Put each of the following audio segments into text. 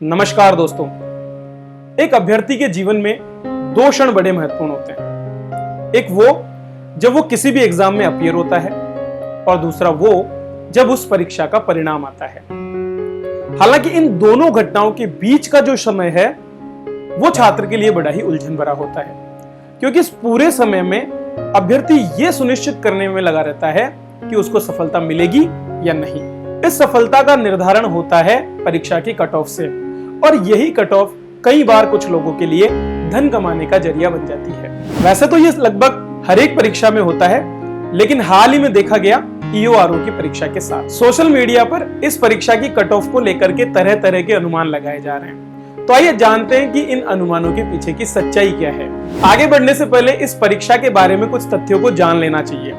नमस्कार दोस्तों। एक अभ्यर्थी के जीवन में दो क्षण बड़े महत्वपूर्ण होते हैं। एक वो जब वो किसी भी एग्जाम में अपीयर होता है और दूसरा वो जब उस परीक्षा का परिणाम आता है। हालांकि इन दोनों घटनाओं के बीच का जो समय है वो छात्र के लिए बड़ा ही उलझन भरा होता है, क्योंकि इस पूरे समय में अभ्यर्थी ये सुनिश्चित करने में लगा रहता है कि उसको सफलता मिलेगी या नहीं। इस सफलता का निर्धारण होता है परीक्षा की कट ऑफ से, और यही कट ऑफ कई बार कुछ लोगों के लिए धन कमाने का जरिया बन जाती है। वैसे तो ये लगभग हर एक परीक्षा में होता है, लेकिन हाल ही में देखा गया EORO की परीक्षा के साथ। सोशल मीडिया पर इस परीक्षा की कट ऑफ को लेकर के तरह तरह के अनुमान लगाए जा रहे हैं। तो आइए जानते हैं कि इन अनुमानों के पीछे की सच्चाई क्या है। आगे बढ़ने से पहले इस परीक्षा के बारे में कुछ तथ्यों को जान लेना चाहिए।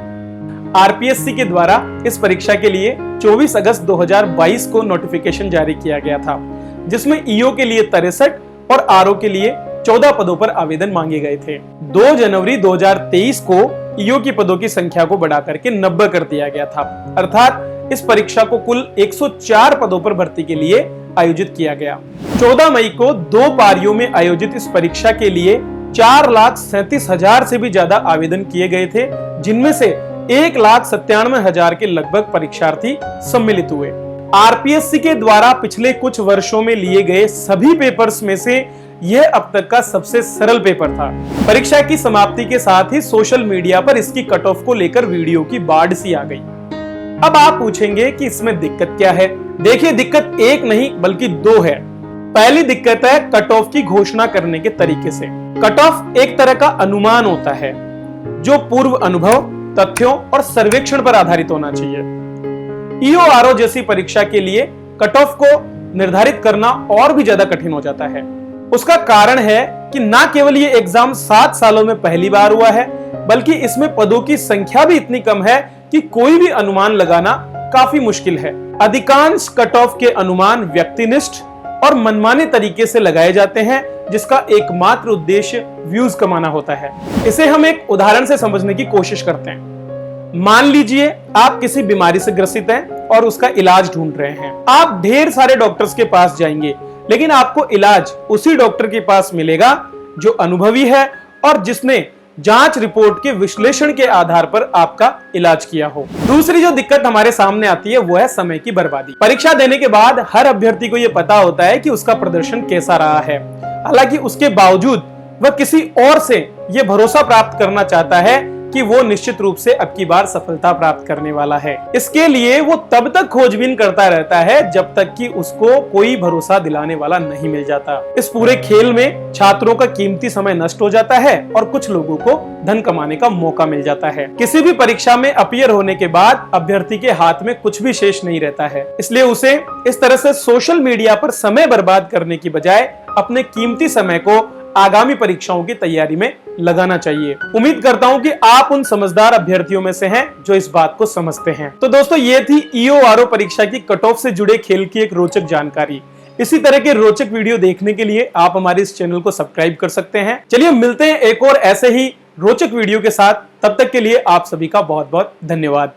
RPSC के द्वारा इस परीक्षा के लिए 24 अगस्त 2022 को नोटिफिकेशन जारी किया गया था, जिसमें EO के लिए 63 और RO के लिए 14 पदों पर आवेदन मांगे गए थे। 2 जनवरी 2023 को EO की पदों की संख्या को बढ़ाकर के 90 कर दिया गया था। अर्थात इस परीक्षा को कुल 104 पदों पर भर्ती के लिए आयोजित किया गया। 14 मई को 2 पारियों में आयोजित इस परीक्षा के लिए 4,37,000 से भी ज्यादा आवेदन किए गए थे, जिनमें से 1,97,000 के लगभग परीक्षार्थी सम्मिलित हुए। RPSC के द्वारा पिछले कुछ वर्षों में लिए गए सभी पेपर्स में से यह अब तक का सबसे सरल पेपर था। परीक्षा की समाप्ति के साथ ही सोशल मीडिया पर इसकी कट ऑफ को लेकर वीडियो की बाढ़ सी आ गई। अब आप पूछेंगे कि इसमें दिक्कत क्या है। देखिए, दिक्कत एक नहीं बल्कि दो है। पहली दिक्कत है कट ऑफ की घोषणा करने के तरीके से। कट ऑफ एक तरह का अनुमान होता है जो पूर्व अनुभव, तथ्यों और सर्वेक्षण पर आधारित होना चाहिए। EORO जैसी परीक्षा के लिए कट ऑफ को निर्धारित करना और भी ज्यादा कठिन हो जाता है। उसका कारण है कि ना केवल ये एग्जाम 7 सालों में पहली बार हुआ है, बल्कि इसमें पदों की संख्या भी इतनी कम है कि कोई भी अनुमान लगाना काफी मुश्किल है। अधिकांश कट ऑफ के अनुमान व्यक्तिनिष्ठ और मनमाने तरीके से लगाए जाते हैं, जिसका एकमात्र उद्देश्य व्यूज कमाना होता है। इसे हम एक उदाहरण से समझने की कोशिश करते हैं। मान लीजिए आप किसी बीमारी से ग्रसित हैं और उसका इलाज ढूंढ रहे हैं। आप ढेर सारे डॉक्टर्स के पास जाएंगे, लेकिन आपको इलाज उसी डॉक्टर के पास मिलेगा जो अनुभवी है और जिसने जांच रिपोर्ट के विश्लेषण के आधार पर आपका इलाज किया हो। दूसरी जो दिक्कत हमारे सामने आती है वो है समय की बर्बादी। परीक्षा देने के बाद हर अभ्यर्थी को यह पता होता है कि उसका प्रदर्शन कैसा रहा है। हालांकि उसके बावजूद वह किसी और से यह भरोसा प्राप्त करना चाहता है कि वो निश्चित रूप से अब की बार सफलता प्राप्त करने वाला है। इसके लिए वो तब तक खोजबीन करता रहता है जब तक कि उसको कोई भरोसा दिलाने वाला नहीं मिल जाता। इस पूरे खेल में छात्रों का कीमती समय नष्ट हो जाता है और कुछ लोगों को धन कमाने का मौका मिल जाता है। किसी भी परीक्षा में अपीयर होने के बाद अभ्यर्थी के हाथ में कुछ भी शेष नहीं रहता है, इसलिए उसे इस तरह से सोशल मीडिया पर समय बर्बाद करने की बजाय अपने कीमती समय को आगामी परीक्षाओं की तैयारी में लगाना चाहिए। उम्मीद करता हूं कि आप उन समझदार अभ्यर्थियों में से हैं जो इस बात को समझते हैं। तो दोस्तों, ये थी EORO परीक्षा की कट ऑफ से जुड़े खेल की एक रोचक जानकारी। इसी तरह के रोचक वीडियो देखने के लिए आप हमारे इस चैनल को सब्सक्राइब कर सकते हैं। चलिए मिलते हैं एक और ऐसे ही रोचक वीडियो के साथ। तब तक के लिए आप सभी का बहुत बहुत धन्यवाद।